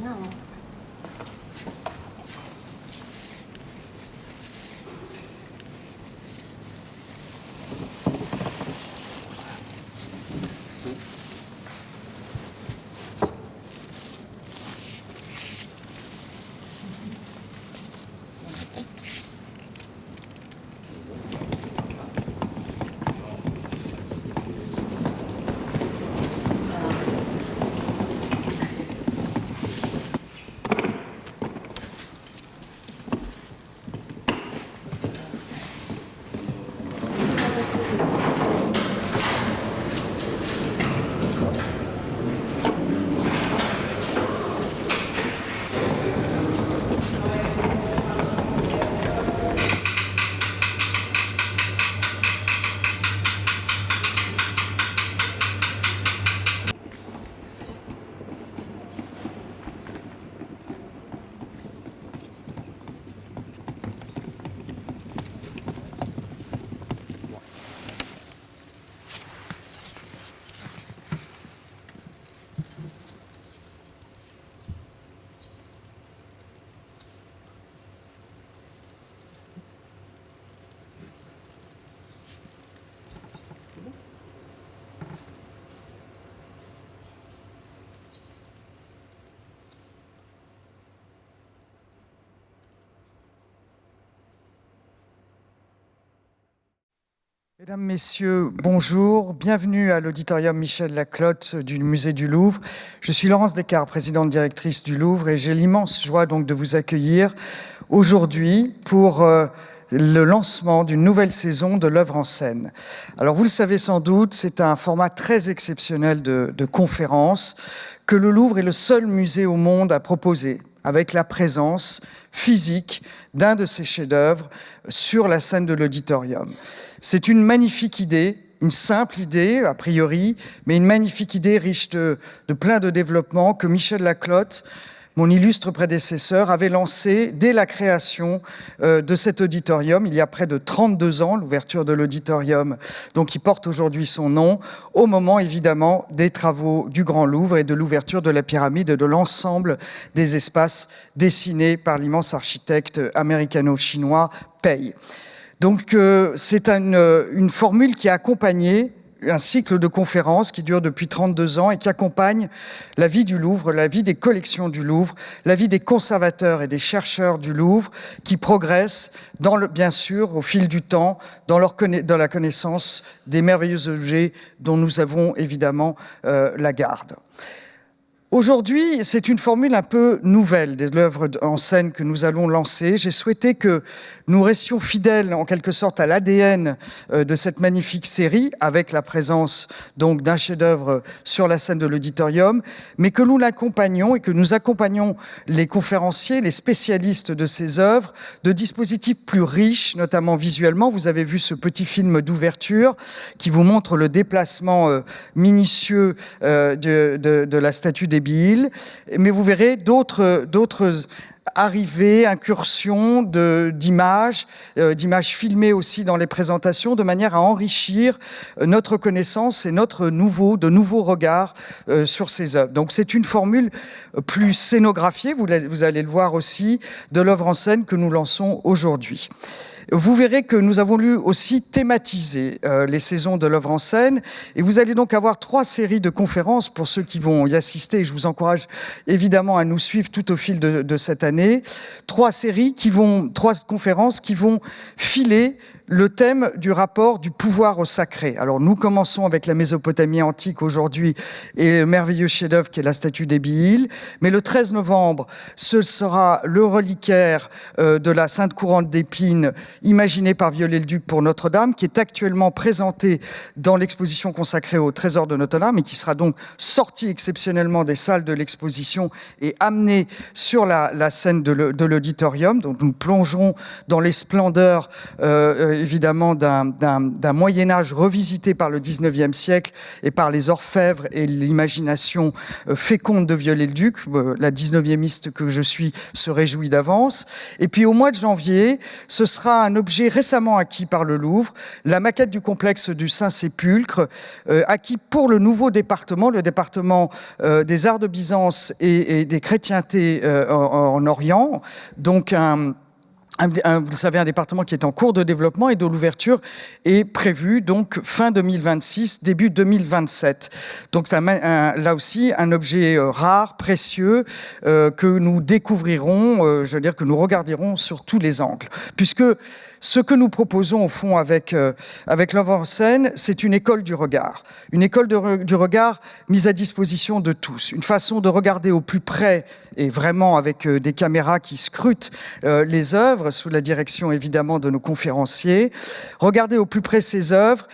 Non. Mesdames, Messieurs, bonjour. Bienvenue à l'auditorium Michel Laclotte du Musée du Louvre. Je suis Laurence Descartes, présidente directrice du Louvre, et j'ai l'immense joie donc de vous accueillir aujourd'hui pour le lancement d'une nouvelle saison de l'œuvre en scène. Alors vous le savez sans doute, c'est un format très exceptionnel de conférence que le Louvre est le seul musée au monde à proposer, avec la présence physique d'un de ses chefs-d'œuvre sur la scène de l'auditorium. C'est une magnifique idée, une simple idée a priori, mais une magnifique idée riche de plein de développement que Michel Laclotte, mon illustre prédécesseur, avait lancé dès la création de cet auditorium, il y a près de 32 ans, l'ouverture de l'auditorium, donc qui porte aujourd'hui son nom, au moment évidemment des travaux du Grand Louvre et de l'ouverture de la pyramide et de l'ensemble des espaces dessinés par l'immense architecte américano-chinois Pei. Donc c'est une formule qui a accompagné un cycle de conférences qui dure depuis 32 ans et qui accompagne la vie du Louvre, la vie des collections du Louvre, la vie des conservateurs et des chercheurs du Louvre qui progressent, bien sûr, au fil du temps, dans la connaissance des merveilleux objets dont nous avons évidemment la garde. Aujourd'hui, c'est une formule un peu nouvelle des œuvres en scène que nous allons lancer. J'ai souhaité que nous restions fidèles, en quelque sorte, à l'ADN de cette magnifique série, avec la présence donc d'un chef-d'œuvre sur la scène de l'auditorium, mais que nous l'accompagnions et que nous accompagnons les conférenciers, les spécialistes de ces œuvres, de dispositifs plus riches, notamment visuellement. Vous avez vu ce petit film d'ouverture qui vous montre le déplacement minutieux de la statue des Bill, mais vous verrez d'autres arrivées, incursions d'images filmées aussi dans les présentations, de manière à enrichir notre connaissance et de nouveaux regards sur ces œuvres. Donc c'est une formule plus scénographiée, vous allez le voir aussi, de l'œuvre en scène que nous lançons aujourd'hui. Vous verrez que nous avons voulu aussi thématiser les saisons de l'œuvre en scène, et vous allez donc avoir 3 séries de conférences pour ceux qui vont y assister. Je vous encourage évidemment à nous suivre tout au fil de cette année. 3 conférences qui vont filer le thème du rapport du pouvoir au sacré. Alors nous commençons avec la Mésopotamie antique aujourd'hui et le merveilleux chef-d'œuvre qui est la statue d'Ébi-Il. Mais le 13 novembre, ce sera le reliquaire de la Sainte Couronne d'Épines, imaginé par Viollet-le-Duc pour Notre-Dame, qui est actuellement présenté dans l'exposition consacrée au trésor de Notre-Dame et qui sera donc sorti exceptionnellement des salles de l'exposition et amené sur la scène de l'auditorium. Donc nous plongerons dans les splendeurs évidemment d'un Moyen-Âge revisité par le 19e siècle et par les orfèvres et l'imagination féconde de Viollet-le-Duc. La 19e que je suis se réjouit d'avance. Et puis au mois de janvier, ce sera un objet récemment acquis par le Louvre, la maquette du complexe du Saint-Sépulcre, acquis pour le nouveau département, le département des arts de Byzance et des chrétientés en Orient. Donc vous le savez, un département qui est en cours de développement et dont l'ouverture est prévue donc fin 2026, début 2027. Donc là aussi un objet rare, précieux, que nous découvrirons, je veux dire que nous regarderons sur tous les angles. Puisque ce que nous proposons au fond avec l'œuvre en scène, c'est une école du regard. Une école du regard mise à disposition de tous. Une façon de regarder au plus près et vraiment avec des caméras qui scrutent les œuvres sous la direction évidemment de nos conférenciers. Regarder au plus près ces œuvres,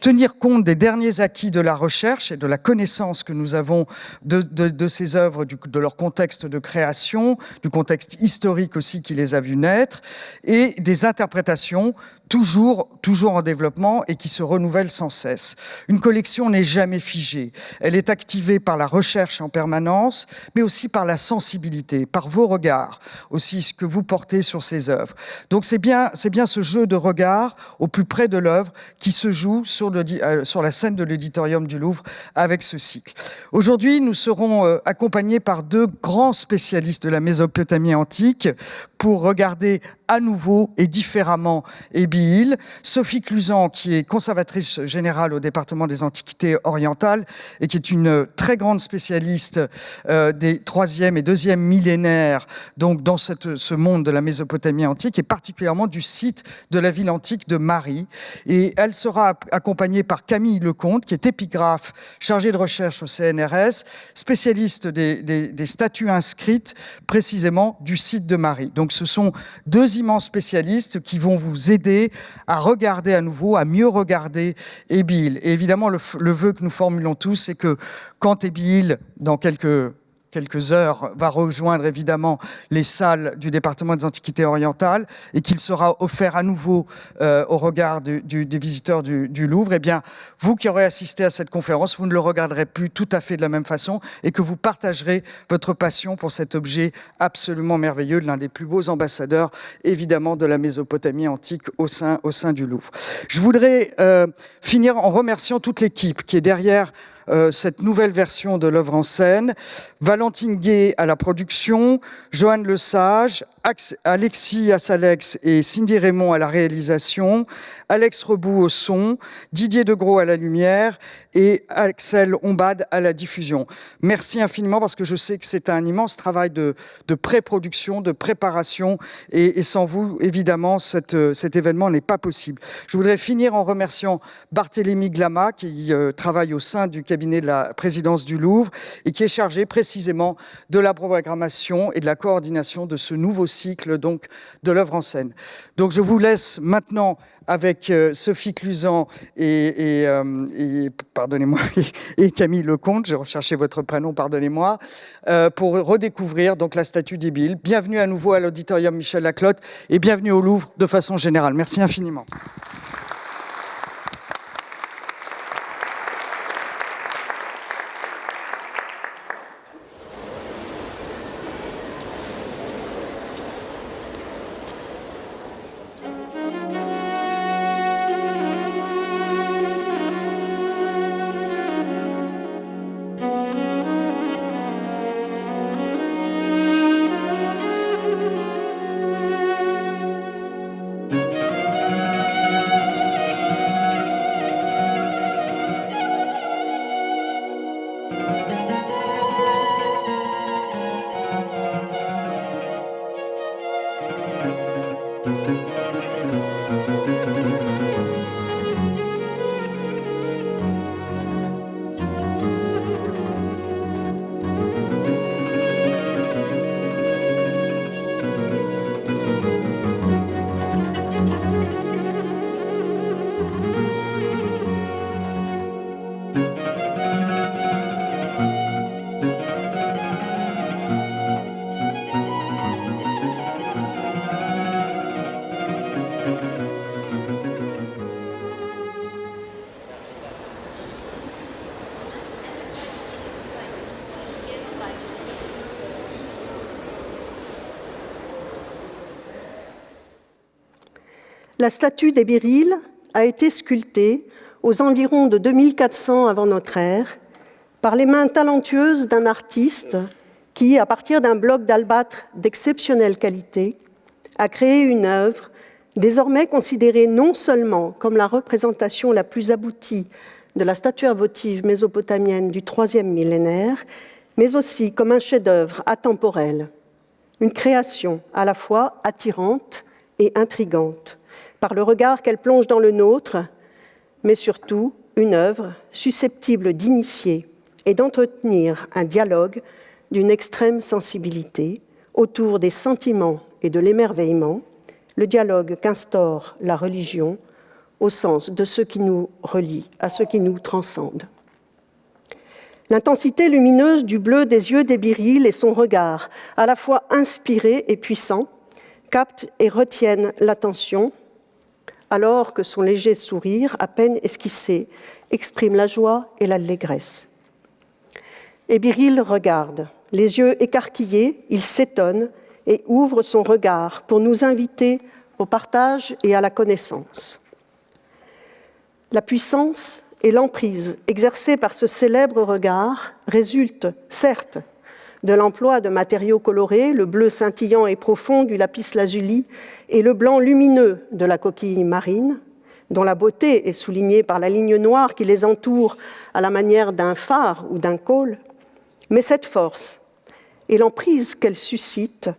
tenir compte des derniers acquis de la recherche et de la connaissance que nous avons de ces œuvres, de leur contexte de création, du contexte historique aussi qui les a vues naître, et des interprétations toujours en développement et qui se renouvellent sans cesse. Une collection n'est jamais figée. Elle est activée par la recherche en permanence, mais aussi par la sensibilité, par vos regards, aussi ce que vous portez sur ces œuvres. Donc c'est bien ce jeu de regard au plus près de l'œuvre qui se joue sur la scène de l'Auditorium du Louvre avec ce cycle. Aujourd'hui, nous serons accompagnés par deux grands spécialistes de la Mésopotamie antique pour regarder à nouveau et différemment Ébi-Il. Sophie Cluzan, qui est conservatrice générale au département des Antiquités orientales et qui est une très grande spécialiste des 3e et 2e millénaires, donc dans ce monde de la Mésopotamie antique, et particulièrement du site de la ville antique de Mari. Et elle sera accompagnée par Camille Lecomte, qui est épigraphe chargée de recherche au CNRS, spécialiste des statues inscrites précisément du site de Mari. Donc ce sont deux immenses spécialistes qui vont vous aider à regarder à nouveau, à mieux regarder Ébi-Il. Et évidemment, le vœu que nous formulons tous, c'est que quand Ébi-Il, dans quelques heures, va rejoindre évidemment les salles du département des Antiquités orientales et qu'il sera offert à nouveau au regard des visiteurs du Louvre, eh bien, vous qui aurez assisté à cette conférence, vous ne le regarderez plus tout à fait de la même façon et que vous partagerez votre passion pour cet objet absolument merveilleux, l'un des plus beaux ambassadeurs, évidemment, de la Mésopotamie antique au sein du Louvre. Je voudrais finir en remerciant toute l'équipe qui est derrière cette nouvelle version de l'œuvre en scène. Valentine Gay à la production, Joanne Lesage, Alexis Assalex et Cindy Raymond à la réalisation, Alex Rebout au son, Didier Degros à la lumière et Axel Ombad à la diffusion. Merci infiniment parce que je sais que c'est un immense travail de pré-production, de préparation et sans vous, évidemment, cet événement n'est pas possible. Je voudrais finir en remerciant Barthélémy Glama qui travaille au sein du cabinet de la présidence du Louvre et qui est chargé précisément de la programmation et de la coordination de ce nouveau cycle donc de l'œuvre en scène. Donc je vous laisse maintenant avec Sophie Cluzan et pardonnez-moi, et Camille Lecomte, j'ai recherché votre prénom, pardonnez-moi, pour redécouvrir donc la statue d'Ébi-Il. Bienvenue à nouveau à l'Auditorium Michel Laclotte et bienvenue au Louvre de façon générale. Merci infiniment. La statue des Béryl a été sculptée aux environs de 2400 avant notre ère par les mains talentueuses d'un artiste qui, à partir d'un bloc d'albâtre d'exceptionnelle qualité, a créé une œuvre désormais considérée non seulement comme la représentation la plus aboutie de la statuaire votive mésopotamienne du IIIe millénaire, mais aussi comme un chef-d'œuvre atemporel, une création à la fois attirante et intrigante, par le regard qu'elle plonge dans le nôtre, mais surtout une œuvre susceptible d'initier et d'entretenir un dialogue d'une extrême sensibilité autour des sentiments et de l'émerveillement, le dialogue qu'instaure la religion au sens de ce qui nous relie à ce qui nous transcende. L'intensité lumineuse du bleu des yeux des Béryl et son regard, à la fois inspiré et puissant, captent et retiennent l'attention, alors que son léger sourire, à peine esquissé, exprime la joie et l'allégresse. Et Béryl regarde. Les yeux écarquillés, il s'étonne et ouvre son regard pour nous inviter au partage et à la connaissance. La puissance et l'emprise exercées par ce célèbre regard résultent, certes, de l'emploi de matériaux colorés, le bleu scintillant et profond du lapis-lazuli et le blanc lumineux de la coquille marine, dont la beauté est soulignée par la ligne noire qui les entoure à la manière d'un phare ou d'un cône, mais cette force et l'emprise qu'elle suscite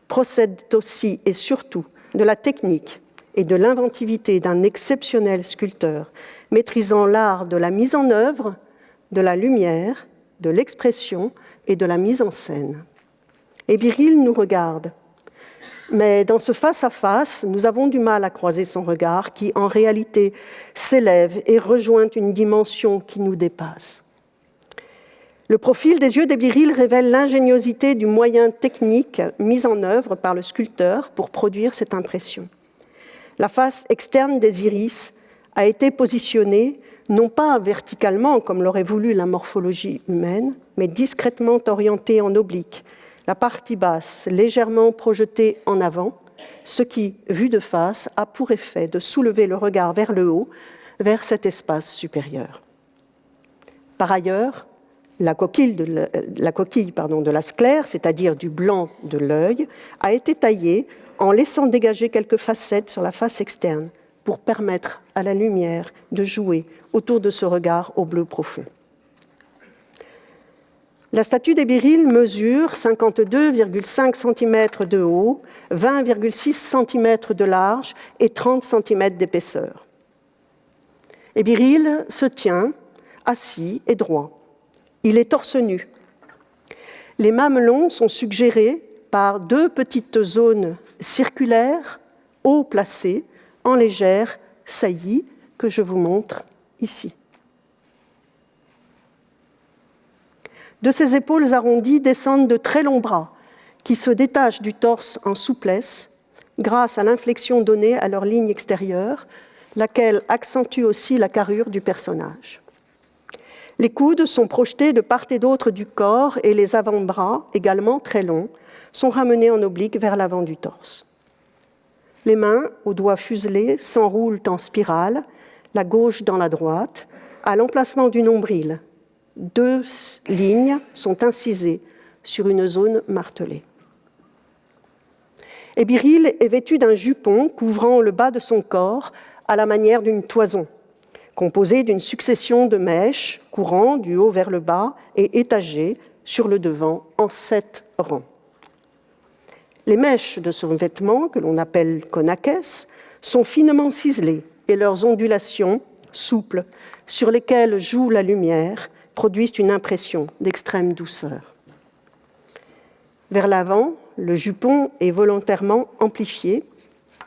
procèdent aussi et surtout de la technique et de l'inventivité d'un exceptionnel sculpteur, maîtrisant l'art de la mise en œuvre, de la lumière, de l'expression et de la mise en scène. Et Béryl nous regarde. Mais dans ce face-à-face, nous avons du mal à croiser son regard qui, en réalité, s'élève et rejoint une dimension qui nous dépasse. Le profil des yeux des Béryl révèle l'ingéniosité du moyen technique mis en œuvre par le sculpteur pour produire cette impression. La face externe des iris a été positionnée non pas verticalement comme l'aurait voulu la morphologie humaine, mais discrètement orientée en oblique, la partie basse légèrement projetée en avant, ce qui, vu de face, a pour effet de soulever le regard vers le haut, vers cet espace supérieur. Par ailleurs, la coquille de la sclère, c'est-à-dire du blanc de l'œil, a été taillée en laissant dégager quelques facettes sur la face externe pour permettre à la lumière de jouer autour de ce regard au bleu profond. La statue des Béryl mesure 52,5 cm de haut, 20,6 cm de large et 30 cm d'épaisseur. Et Béryl se tient, assis et droit. Il est torse nu. Les mamelons sont suggérés par deux petites zones circulaires, haut placées, en légère saillie, que je vous montre ici. De ses épaules arrondies descendent de très longs bras qui se détachent du torse en souplesse grâce à l'inflexion donnée à leur ligne extérieure, laquelle accentue aussi la carrure du personnage. Les coudes sont projetés de part et d'autre du corps et les avant-bras, également très longs, sont ramenés en oblique vers l'avant du torse. Les mains, aux doigts fuselés, s'enroulent en spirale, la gauche dans la droite, à l'emplacement du nombril. Deux lignes sont incisées sur une zone martelée. Et Béryl est vêtu d'un jupon couvrant le bas de son corps à la manière d'une toison, composée d'une succession de mèches courant du haut vers le bas et étagées sur le devant en 7 rangs. Les mèches de son vêtement, que l'on appelle konakès, sont finement ciselées et leurs ondulations, souples, sur lesquelles joue la lumière, produisent une impression d'extrême douceur. Vers l'avant, le jupon est volontairement amplifié,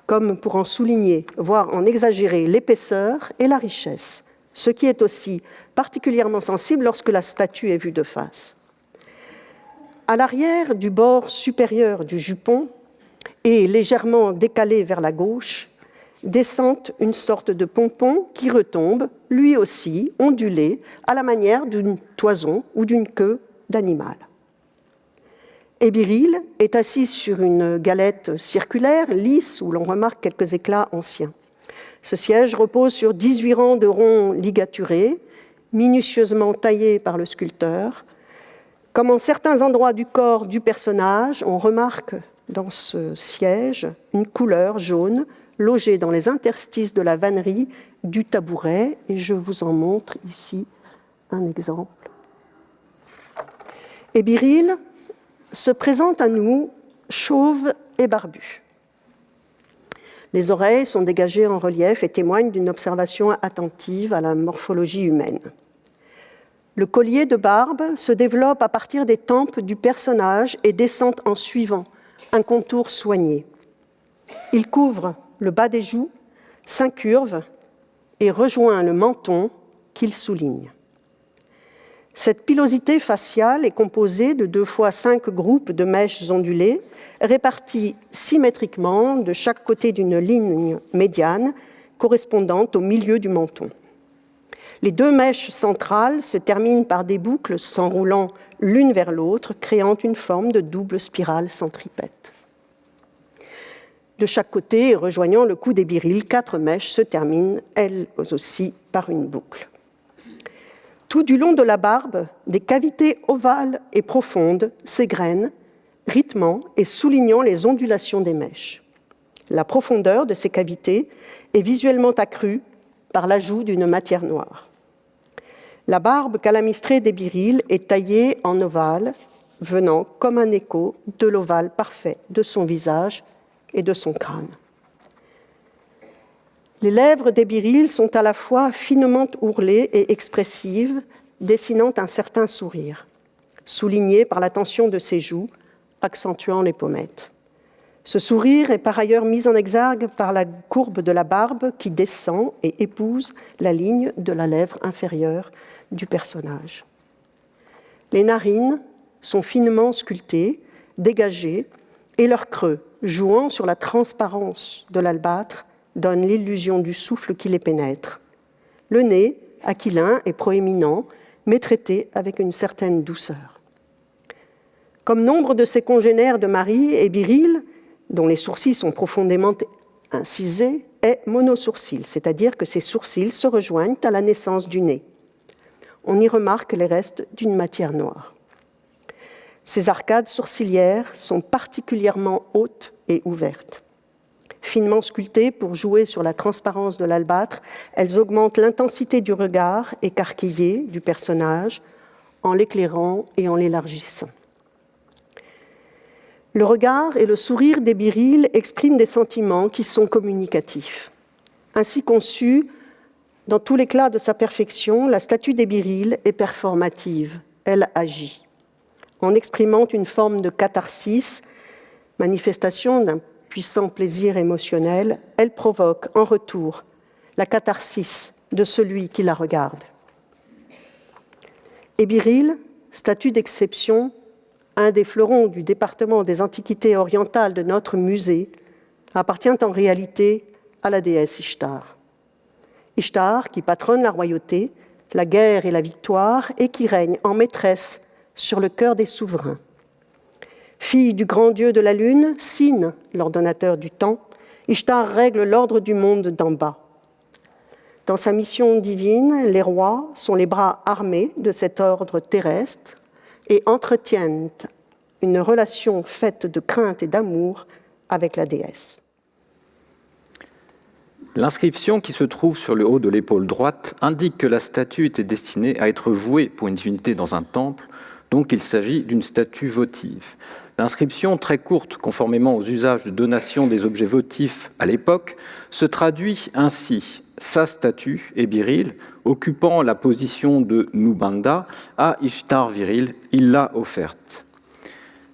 comme pour en souligner, voire en exagérer l'épaisseur et la richesse, ce qui est aussi particulièrement sensible lorsque la statue est vue de face. À l'arrière du bord supérieur du jupon et légèrement décalé vers la gauche, descend une sorte de pompon qui retombe, lui aussi ondulé, à la manière d'une toison ou d'une queue d'animal. Ébiril est assis sur une galette circulaire, lisse, où l'on remarque quelques éclats anciens. Ce siège repose sur 18 rangs de ronds ligaturés, minutieusement taillés par le sculpteur. Comme en certains endroits du corps du personnage, on remarque dans ce siège une couleur jaune logée dans les interstices de la vannerie du tabouret. Et je vous en montre ici un exemple. Ébiril se présente à nous chauve et barbu. Les oreilles sont dégagées en relief et témoignent d'une observation attentive à la morphologie humaine. Le collier de barbe se développe à partir des tempes du personnage et descend en suivant un contour soigné. Il couvre le bas des joues, s'incurve et rejoint le menton qu'il souligne. Cette pilosité faciale est composée de 2 fois 5 groupes de mèches ondulées, réparties symétriquement de chaque côté d'une ligne médiane correspondante au milieu du menton. Les 2 mèches centrales se terminent par des boucles s'enroulant l'une vers l'autre, créant une forme de double spirale centripète. De chaque côté, rejoignant le cou d'Ébiril, 4 mèches se terminent, elles aussi, par une boucle. Tout du long de la barbe, des cavités ovales et profondes s'égrènent, rythmant et soulignant les ondulations des mèches. La profondeur de ces cavités est visuellement accrue par l'ajout d'une matière noire. La barbe calamistrée d'Ébiril est taillée en ovale, venant comme un écho de l'ovale parfait de son visage et de son crâne. Les lèvres d'Ébiril sont à la fois finement ourlées et expressives, dessinant un certain sourire, souligné par la tension de ses joues, accentuant les pommettes. Ce sourire est par ailleurs mis en exergue par la courbe de la barbe qui descend et épouse la ligne de la lèvre inférieure du personnage. Les narines sont finement sculptées, dégagées, et leur creux, jouant sur la transparence de l'albâtre, donne l'illusion du souffle qui les pénètre. Le nez, aquilin et proéminent, mais traité avec une certaine douceur. Comme nombre de ses congénères de Marie, Ébiril, dont les sourcils sont profondément incisés, est monosourcil, c'est-à-dire que ses sourcils se rejoignent à la naissance du nez. On y remarque les restes d'une matière noire. Ses arcades sourcilières sont particulièrement hautes et ouvertes. Finement sculptées pour jouer sur la transparence de l'albâtre, elles augmentent l'intensité du regard écarquillé du personnage en l'éclairant et en l'élargissant. Le regard et le sourire d'Ébiril expriment des sentiments qui sont communicatifs. Ainsi conçue, dans tout l'éclat de sa perfection, la statue d'Ébiril est performative, elle agit. En exprimant une forme de catharsis, manifestation d'un puissant plaisir émotionnel, elle provoque en retour la catharsis de celui qui la regarde. Ébiril, statue d'exception, un des fleurons du département des antiquités orientales de notre musée, appartient en réalité à la déesse Ishtar. Ishtar, qui patronne la royauté, la guerre et la victoire, et qui règne en maîtresse sur le cœur des souverains. Fille du grand dieu de la lune, Sin, l'ordonnateur du temps, Ishtar règle l'ordre du monde d'en bas. Dans sa mission divine, les rois sont les bras armés de cet ordre terrestre et entretiennent une relation faite de crainte et d'amour avec la déesse. L'inscription qui se trouve sur le haut de l'épaule droite indique que la statue était destinée à être vouée pour une divinité dans un temple, donc il s'agit d'une statue votive. L'inscription, très courte, conformément aux usages de donation des objets votifs à l'époque, se traduit ainsi. Sa statue, Ébiril, occupant la position de Nubanda, à Ishtar viril, il l'a offerte.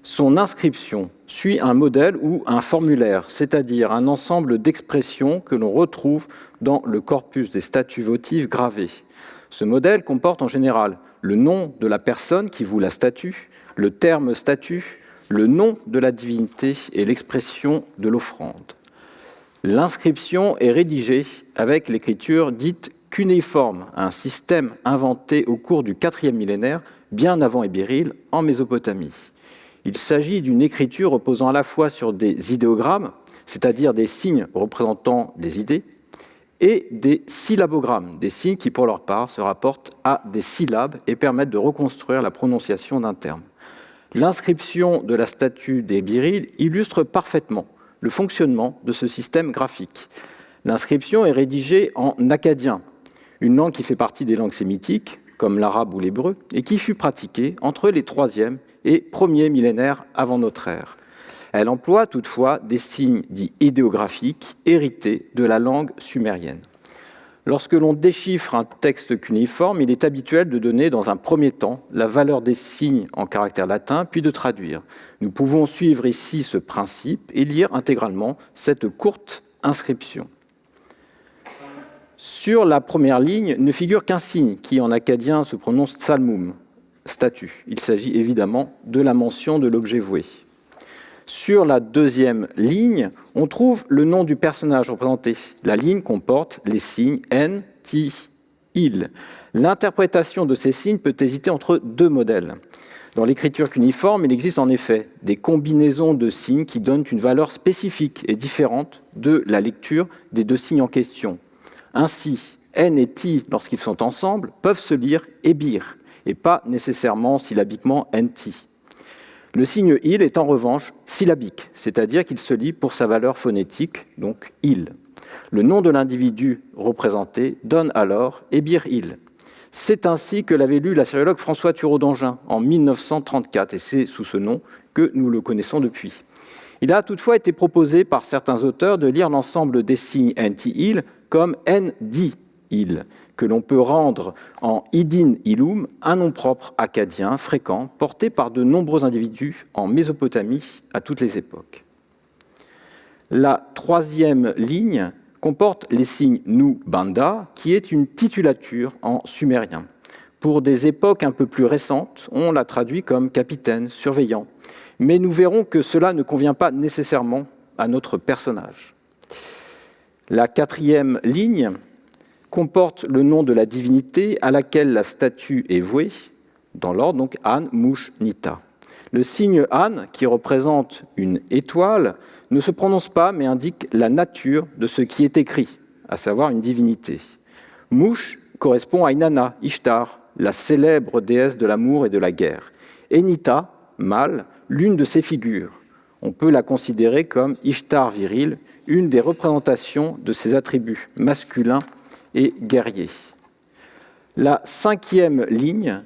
Son inscription suit un modèle ou un formulaire, c'est-à-dire un ensemble d'expressions que l'on retrouve dans le corpus des statues votives gravées. Ce modèle comporte en général le nom de la personne qui voue la statue, le terme statue, le nom de la divinité et l'expression de l'offrande. L'inscription est rédigée avec l'écriture dite cunéiforme, un système inventé au cours du IVe millénaire, bien avant Ébiril, en Mésopotamie. Il s'agit d'une écriture reposant à la fois sur des idéogrammes, c'est-à-dire des signes représentant des idées, et des syllabogrammes, des signes qui, pour leur part, se rapportent à des syllabes et permettent de reconstruire la prononciation d'un terme. L'inscription de la statue des Birils illustre parfaitement le fonctionnement de ce système graphique. L'inscription est rédigée en akkadien, une langue qui fait partie des langues sémitiques, comme l'arabe ou l'hébreu, et qui fut pratiquée entre les 3e et 1er millénaires avant notre ère. Elle emploie toutefois des signes dits idéographiques hérités de la langue sumérienne. Lorsque l'on déchiffre un texte cunéiforme, il est habituel de donner dans un premier temps la valeur des signes en caractère latin, puis de traduire. Nous pouvons suivre ici ce principe et lire intégralement cette courte inscription. Sur la première ligne ne figure qu'un signe qui, en akkadien, se prononce tsalmum, statue. Il s'agit évidemment de la mention de l'objet voué. Sur la deuxième ligne, on trouve le nom du personnage représenté. La ligne comporte les signes N, T, il. L'interprétation de ces signes peut hésiter entre deux modèles. Dans l'écriture cuniforme, il existe en effet des combinaisons de signes qui donnent une valeur spécifique et différente de la lecture des deux signes en question. Ainsi, N et T, lorsqu'ils sont ensemble, peuvent se lire Ebir, et pas nécessairement syllabiquement NT. Le signe il est en revanche syllabique, c'est-à-dire qu'il se lit pour sa valeur phonétique, donc il. Le nom de l'individu représenté donne alors Ebir-il. C'est ainsi que l'avait lu l'assyriologue François Thureau d'Angin en 1934, et c'est sous ce nom que nous le connaissons depuis. Il a toutefois été proposé par certains auteurs de lire l'ensemble des signes NT-il comme N-di-il, que l'on peut rendre en Idin Ilum, un nom propre akkadien fréquent, porté par de nombreux individus en Mésopotamie à toutes les époques. La troisième ligne comporte les signes Nu Banda, qui est une titulature en sumérien. Pour des époques un peu plus récentes, on la traduit comme capitaine, surveillant, mais nous verrons que cela ne convient pas nécessairement à notre personnage. La quatrième ligne comporte le nom de la divinité à laquelle la statue est vouée, dans l'ordre, donc An, Mush, Nita. Le signe An, qui représente une étoile, ne se prononce pas, mais indique la nature de ce qui est écrit, à savoir une divinité. Mush correspond à Inanna, Ishtar, la célèbre déesse de l'amour et de la guerre. Et Nita, mâle, l'une de ses figures. On peut la considérer comme Ishtar viril, une des représentations de ses attributs masculins et guerrier. La cinquième ligne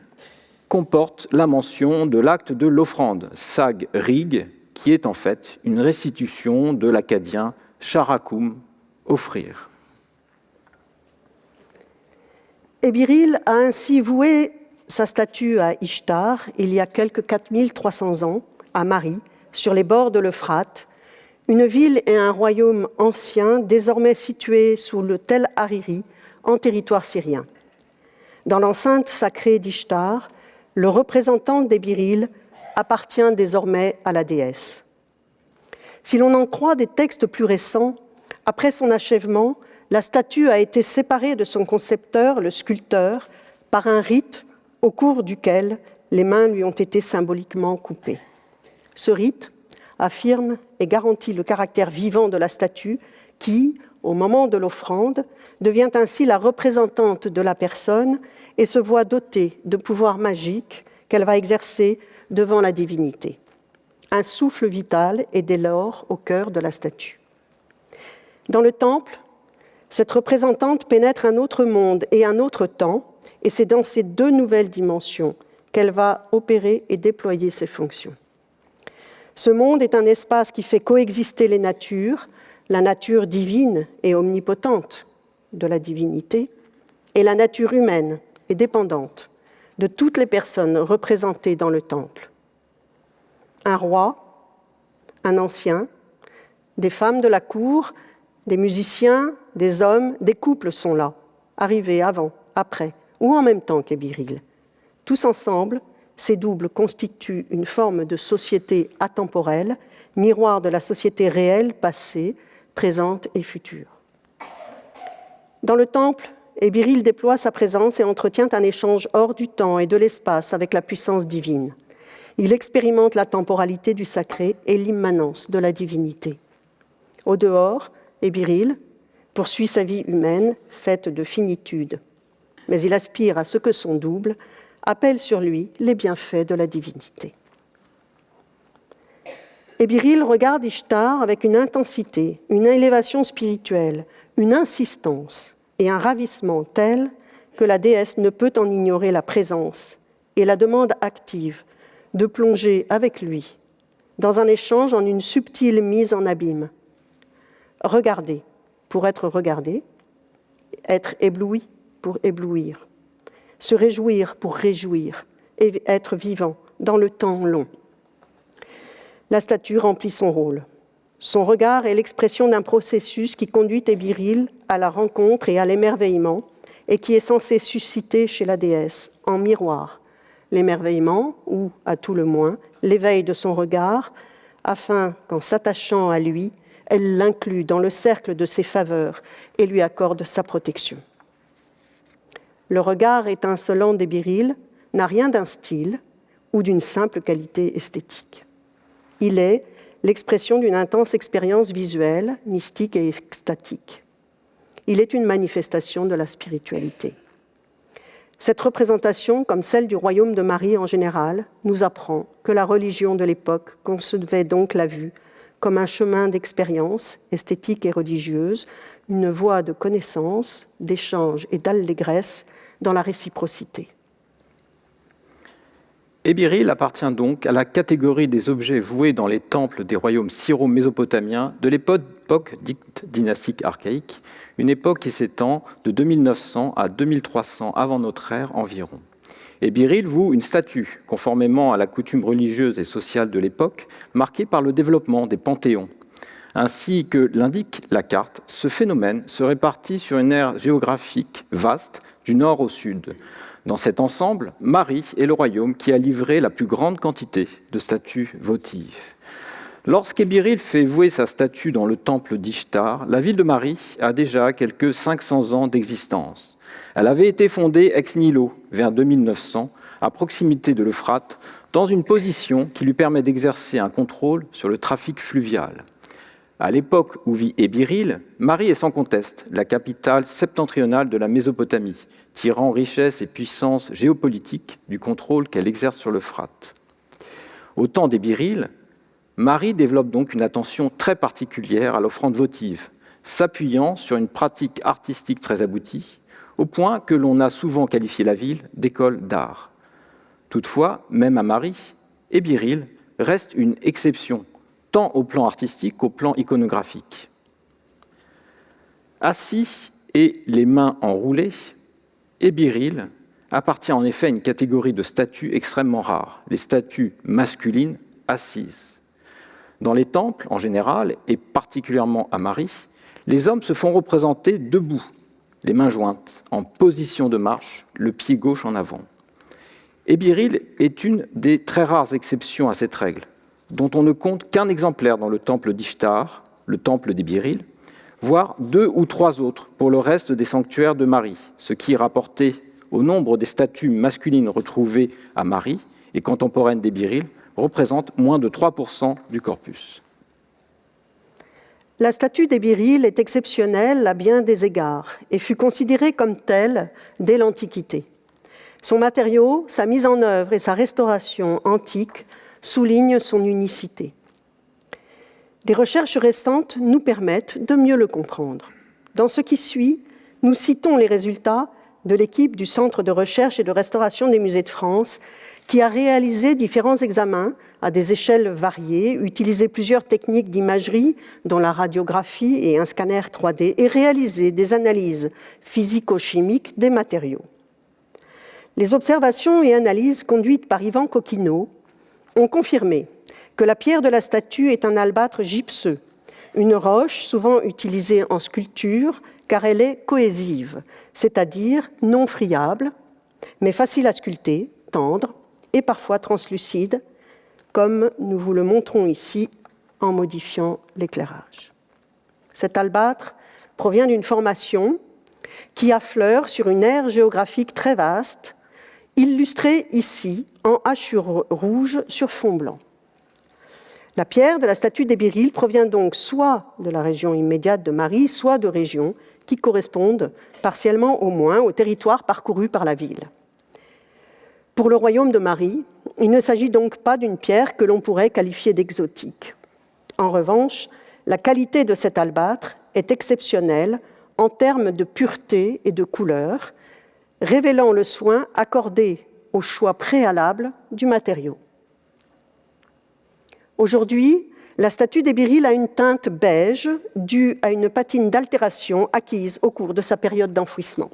comporte la mention de l'acte de l'offrande, Sag Rig, qui est en fait une restitution de l'akkadien Sharakum, offrir. Ebiril a ainsi voué sa statue à Ishtar il y a quelques 4300 ans, à Mari, sur les bords de l'Euphrate, une ville et un royaume ancien désormais situés sous le Tel Hariri, en territoire syrien. Dans l'enceinte sacrée d'Ishtar, le représentant d'Ebiril appartient désormais à la déesse. Si l'on en croit des textes plus récents, après son achèvement, la statue a été séparée de son concepteur, le sculpteur, par un rite au cours duquel les mains lui ont été symboliquement coupées. Ce rite affirme et garantit le caractère vivant de la statue qui, au moment de l'offrande, devient ainsi la représentante de la personne et se voit dotée de pouvoirs magiques qu'elle va exercer devant la divinité. Un souffle vital est dès lors au cœur de la statue. Dans le temple, cette représentante pénètre un autre monde et un autre temps, et c'est dans ces deux nouvelles dimensions qu'elle va opérer et déployer ses fonctions. Ce monde est un espace qui fait coexister les natures, la nature divine et omnipotente de la divinité, et la nature humaine et dépendante de toutes les personnes représentées dans le temple. Un roi, un ancien, des femmes de la cour, des musiciens, des hommes, des couples sont là, arrivés avant, après ou en même temps qu'Ebiril. Tous ensemble, ces doubles constituent une forme de société atemporelle, miroir de la société réelle, passée, présente et future. Dans le temple, Ebiril déploie sa présence et entretient un échange hors du temps et de l'espace avec la puissance divine. Il expérimente la temporalité du sacré et l'immanence de la divinité. Au dehors, Ébiril poursuit sa vie humaine faite de finitude, mais il aspire à ce que son double appelle sur lui les bienfaits de la divinité. Ébiril regarde Ishtar avec une intensité, une élévation spirituelle, une insistance et un ravissement tel que la déesse ne peut en ignorer la présence et la demande active de plonger avec lui dans un échange en une subtile mise en abîme. Regarder pour être regardé, être ébloui pour éblouir, se réjouir pour réjouir et être vivant dans le temps long. La statue remplit son rôle. Son regard est l'expression d'un processus qui conduit Ébiril à la rencontre et à l'émerveillement et qui est censé susciter chez la déesse, en miroir, l'émerveillement ou, à tout le moins, l'éveil de son regard, afin qu'en s'attachant à lui, elle l'inclut dans le cercle de ses faveurs et lui accorde sa protection. Le regard étincelant d'Ébiril n'a rien d'un style ou d'une simple qualité esthétique. Il est l'expression d'une intense expérience visuelle, mystique et extatique. Il est une manifestation de la spiritualité. Cette représentation, comme celle du royaume de Marie en général, nous apprend que la religion de l'époque concevait donc la vue comme un chemin d'expérience esthétique et religieuse, une voie de connaissance, d'échange et d'allégresse dans la réciprocité. Ébiril appartient donc à la catégorie des objets voués dans les temples des royaumes syro-mésopotamiens de l'époque dite dynastique archaïque, une époque qui s'étend de 2900 à 2300 avant notre ère environ. Ébiril voue une statue, conformément à la coutume religieuse et sociale de l'époque, marquée par le développement des panthéons. Ainsi que l'indique la carte, ce phénomène se répartit sur une aire géographique vaste, du nord au sud. Dans cet ensemble, Marie est le royaume qui a livré la plus grande quantité de statues votives. Lorsqu'Ébiril fait vouer sa statue dans le temple d'Ishtar, la ville de Marie a déjà quelques 500 ans d'existence. Elle avait été fondée ex nihilo, vers 2900, à proximité de l'Euphrate, dans une position qui lui permet d'exercer un contrôle sur le trafic fluvial. À l'époque où vit Ébiril, Marie est sans conteste la capitale septentrionale de la Mésopotamie, tirant richesse et puissance géopolitique du contrôle qu'elle exerce sur l'Euphrate. Au temps d'Ébiril, Marie développe donc une attention très particulière à l'offrande votive, s'appuyant sur une pratique artistique très aboutie, au point que l'on a souvent qualifié la ville d'école d'art. Toutefois, même à Marie, Ébiril reste une exception, tant au plan artistique qu'au plan iconographique. Assis et les mains enroulées, Ébiril appartient en effet à une catégorie de statues extrêmement rares, les statues masculines assises. Dans les temples, en général, et particulièrement à Marie, les hommes se font représenter debout, les mains jointes, en position de marche, le pied gauche en avant. Ébiril est une des très rares exceptions à cette règle, dont on ne compte qu'un exemplaire dans le temple d'Ishtar, le temple d'Ébiril, voire 2 ou 3 autres pour le reste des sanctuaires de Marie, ce qui, rapporté au nombre des statues masculines retrouvées à Marie et contemporaines d'Ébiril, représente moins de 3% du corpus. La statue d'Ébiril est exceptionnelle à bien des égards et fut considérée comme telle dès l'Antiquité. Son matériau, sa mise en œuvre et sa restauration antique soulignent son unicité. Des recherches récentes nous permettent de mieux le comprendre. Dans ce qui suit, nous citons les résultats de l'équipe du Centre de recherche et de restauration des musées de France qui a réalisé différents examens à des échelles variées, utilisé plusieurs techniques d'imagerie, dont la radiographie et un scanner 3D, et réalisé des analyses physico-chimiques des matériaux. Les observations et analyses conduites par Yvan Coquinot ont confirmé que la pierre de la statue est un albâtre gypseux, une roche souvent utilisée en sculpture car elle est cohésive, c'est-à-dire non friable, mais facile à sculpter, tendre et parfois translucide, comme nous vous le montrons ici en modifiant l'éclairage. Cet albâtre provient d'une formation qui affleure sur une aire géographique très vaste. illustrée ici en hachures rouges sur fond blanc. La pierre de la statue des Béryl provient donc soit de la région immédiate de Marie, soit de régions qui correspondent partiellement au moins au territoire parcouru par la ville. Pour le royaume de Marie, il ne s'agit donc pas d'une pierre que l'on pourrait qualifier d'exotique. En revanche, la qualité de cet albâtre est exceptionnelle en termes de pureté et de couleur, révélant le soin accordé au choix préalable du matériau. Aujourd'hui, la statue des Béryl a une teinte beige due à une patine d'altération acquise au cours de sa période d'enfouissement.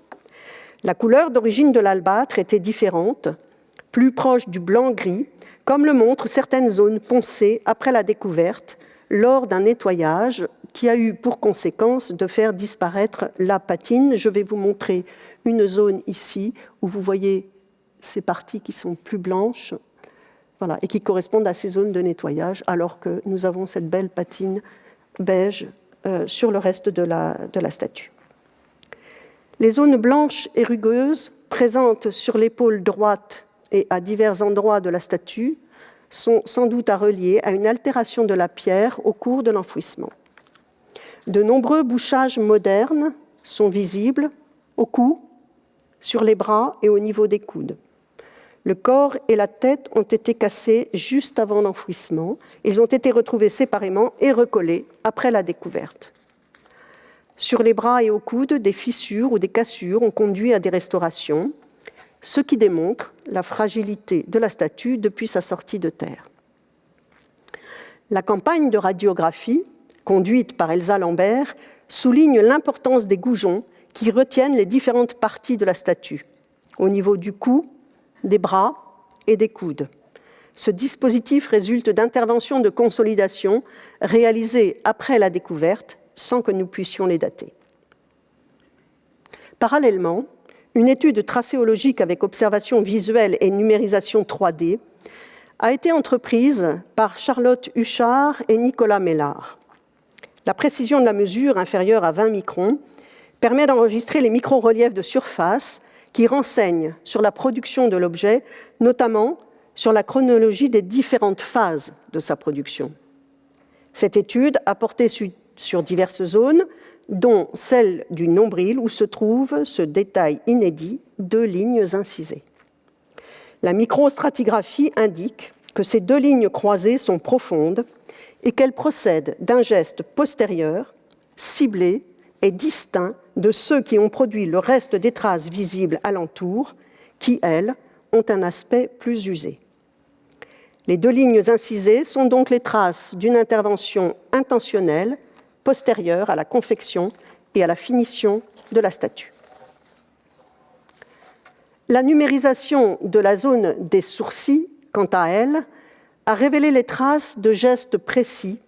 La couleur d'origine de l'albâtre était différente, plus proche du blanc-gris, comme le montrent certaines zones poncées après la découverte lors d'un nettoyage qui a eu pour conséquence de faire disparaître la patine. Je vais vous montrer une zone ici où vous voyez ces parties qui sont plus blanches, voilà, et qui correspondent à ces zones de nettoyage, alors que nous avons cette belle patine beige sur le reste de la statue. Les zones blanches et rugueuses présentes sur l'épaule droite et à divers endroits de la statue sont sans doute à relier à une altération de la pierre au cours de l'enfouissement. De nombreux bouchages modernes sont visibles au cou, sur les bras et au niveau des coudes. Le corps et la tête ont été cassés juste avant l'enfouissement. Ils ont été retrouvés séparément et recollés après la découverte. Sur les bras et aux coudes, des fissures ou des cassures ont conduit à des restaurations, ce qui démontre la fragilité de la statue depuis sa sortie de terre. La campagne de radiographie, conduite par Elsa Lambert, souligne l'importance des goujons qui retiennent les différentes parties de la statue, au niveau du cou, des bras et des coudes. Ce dispositif résulte d'interventions de consolidation réalisées après la découverte sans que nous puissions les dater. Parallèlement, une étude tracéologique avec observation visuelle et numérisation 3D a été entreprise par Charlotte Huchard et Nicolas Mellard. La précision de la mesure, inférieure à 20 microns, permet d'enregistrer les micro-reliefs de surface qui renseignent sur la production de l'objet, notamment sur la chronologie des différentes phases de sa production. Cette étude a porté sur diverses zones, dont celle du nombril où se trouve ce détail inédit, 2 lignes incisées. La microstratigraphie indique que ces 2 lignes croisées sont profondes et qu'elles procèdent d'un geste postérieur, ciblé et distinct de ceux qui ont produit le reste des traces visibles alentour, qui, elles, ont un aspect plus usé. Les 2 lignes incisées sont donc les traces d'une intervention intentionnelle postérieure à la confection et à la finition de la statue. La numérisation de la zone des sourcils, quant à elle, a révélé les traces de gestes précis,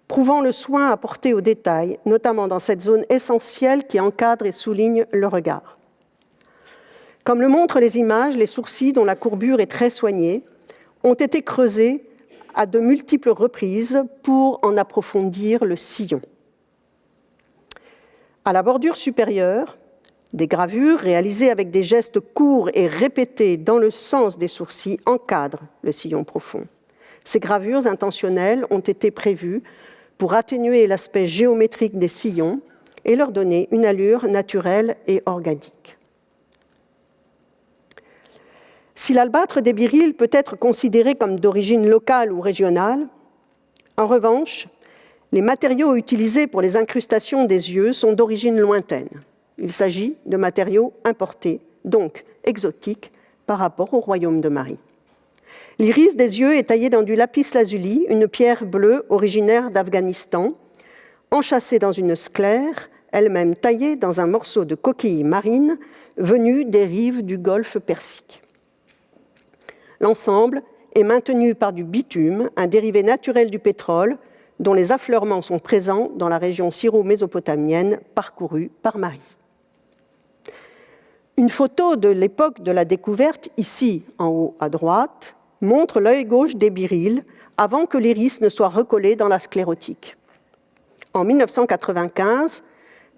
prouvant le soin apporté aux détails, notamment dans cette zone essentielle qui encadre et souligne le regard. Comme le montrent les images, les sourcils, dont la courbure est très soignée, ont été creusés à de multiples reprises pour en approfondir le sillon. À la bordure supérieure, des gravures réalisées avec des gestes courts et répétés dans le sens des sourcils encadrent le sillon profond. Ces gravures intentionnelles ont été prévues pour atténuer l'aspect géométrique des sillons et leur donner une allure naturelle et organique. Si l'albâtre des Béryl peut être considéré comme d'origine locale ou régionale, en revanche, les matériaux utilisés pour les incrustations des yeux sont d'origine lointaine. Il s'agit de matériaux importés, donc exotiques, par rapport au royaume de Marie. L'iris des yeux est taillé dans du lapis lazuli, une pierre bleue originaire d'Afghanistan, enchâssée dans une sclère, elle-même taillée dans un morceau de coquille marine venu des rives du golfe Persique. L'ensemble est maintenu par du bitume, un dérivé naturel du pétrole, dont les affleurements sont présents dans la région syro-mésopotamienne parcourue par Marie. Une photo de l'époque de la découverte, ici en haut à droite, montre l'œil gauche des Béryl avant que l'iris ne soit recollé dans la sclérotique. En 1995,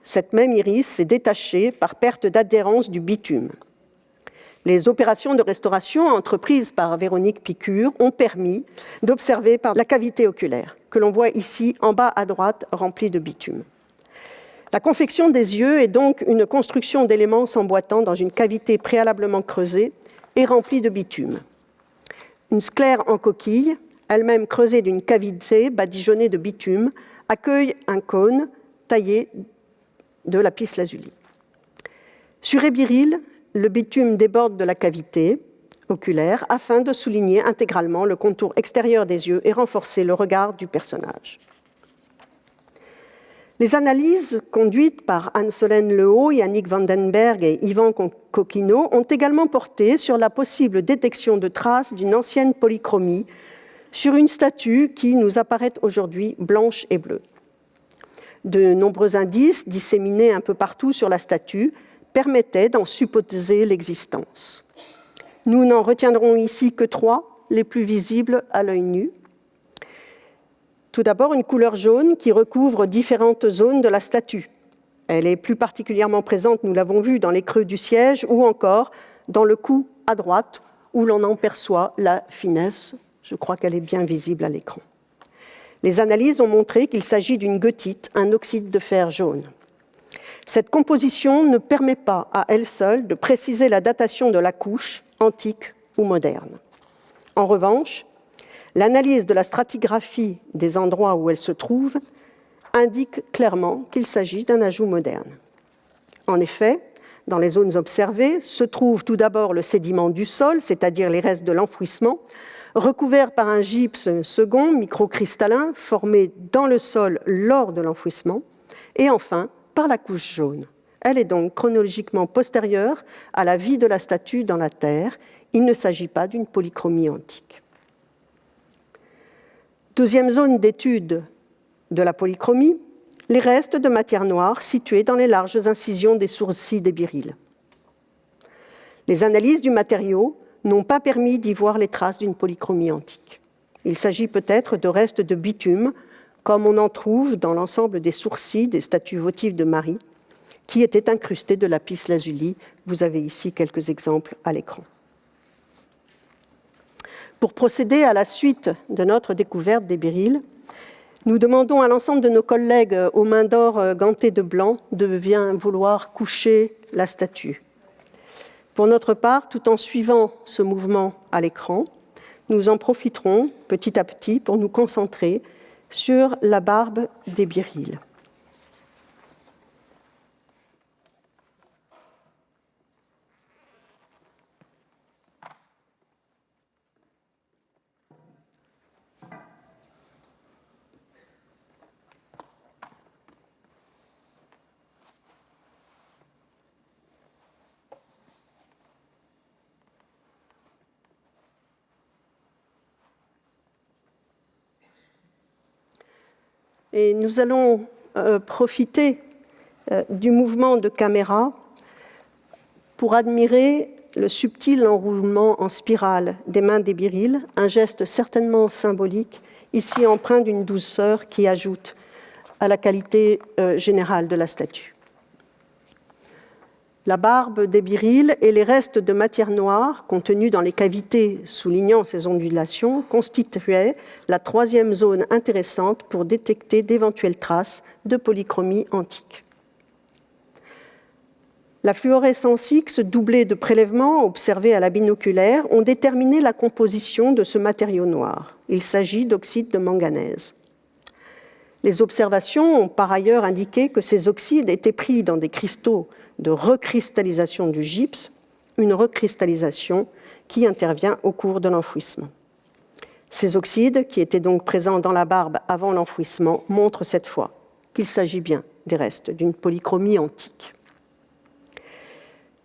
cette même iris s'est détachée par perte d'adhérence du bitume. Les opérations de restauration entreprises par Véronique Picure ont permis d'observer par la cavité oculaire, que l'on voit ici en bas à droite, remplie de bitume. La confection des yeux est donc une construction d'éléments s'emboîtant dans une cavité préalablement creusée et remplie de bitume. Une sclère en coquille, elle-même creusée d'une cavité badigeonnée de bitume, accueille un cône taillé de lapis-lazuli. Sur ébiril, le bitume déborde de la cavité oculaire afin de souligner intégralement le contour extérieur des yeux et renforcer le regard du personnage. Les analyses conduites par Anne-Solène Lehaut, Yannick Vandenberg et Yvan Coquino ont également porté sur la possible détection de traces d'une ancienne polychromie sur une statue qui nous apparaît aujourd'hui blanche et bleue. De nombreux indices disséminés un peu partout sur la statue permettaient d'en supposer l'existence. Nous n'en retiendrons ici que 3, les plus visibles à l'œil nu. Tout d'abord, une couleur jaune qui recouvre différentes zones de la statue. Elle est plus particulièrement présente, nous l'avons vu, dans les creux du siège ou encore dans le cou à droite, où l'on en perçoit la finesse. Je crois qu'elle est bien visible à l'écran. Les analyses ont montré qu'il s'agit d'une goethite, un oxyde de fer jaune. Cette composition ne permet pas à elle seule de préciser la datation de la couche, antique ou moderne. En revanche, l'analyse de la stratigraphie des endroits où elle se trouve indique clairement qu'il s'agit d'un ajout moderne. En effet, dans les zones observées se trouve tout d'abord le sédiment du sol, c'est-à-dire les restes de l'enfouissement, recouvert par un gypse second microcristallin formé dans le sol lors de l'enfouissement, et enfin par la couche jaune. Elle est donc chronologiquement postérieure à la vie de la statue dans la terre. Il ne s'agit pas d'une polychromie antique. Deuxième zone d'étude de la polychromie, les restes de matière noire situés dans les larges incisions des sourcils d'ébiril. Les analyses du matériau n'ont pas permis d'y voir les traces d'une polychromie antique. Il s'agit peut-être de restes de bitume, comme on en trouve dans l'ensemble des sourcils des statues votives de Marie, qui étaient incrustés de lapis-lazuli. Vous avez ici quelques exemples à l'écran. Pour procéder à la suite de notre découverte des béryls, nous demandons à l'ensemble de nos collègues aux mains d'or gantées de blanc de bien vouloir coucher la statue. Pour notre part, tout en suivant ce mouvement à l'écran, nous en profiterons petit à petit pour nous concentrer sur la barbe des béryls. Et nous allons profiter du mouvement de caméra pour admirer le subtil enroulement en spirale des mains des béryls, un geste certainement symbolique, ici empreint d'une douceur qui ajoute à la qualité générale de la statue. La barbe des béryls et les restes de matière noire contenus dans les cavités soulignant ces ondulations constituaient la troisième zone intéressante pour détecter d'éventuelles traces de polychromie antique. La fluorescence X doublée de prélèvements observés à la binoculaire ont déterminé la composition de ce matériau noir. Il s'agit d'oxyde de manganèse. Les observations ont par ailleurs indiqué que ces oxydes étaient pris dans des cristaux de recristallisation du gypse, une recristallisation qui intervient au cours de l'enfouissement. Ces oxydes, qui étaient donc présents dans la barbe avant l'enfouissement, montrent cette fois qu'il s'agit bien des restes d'une polychromie antique.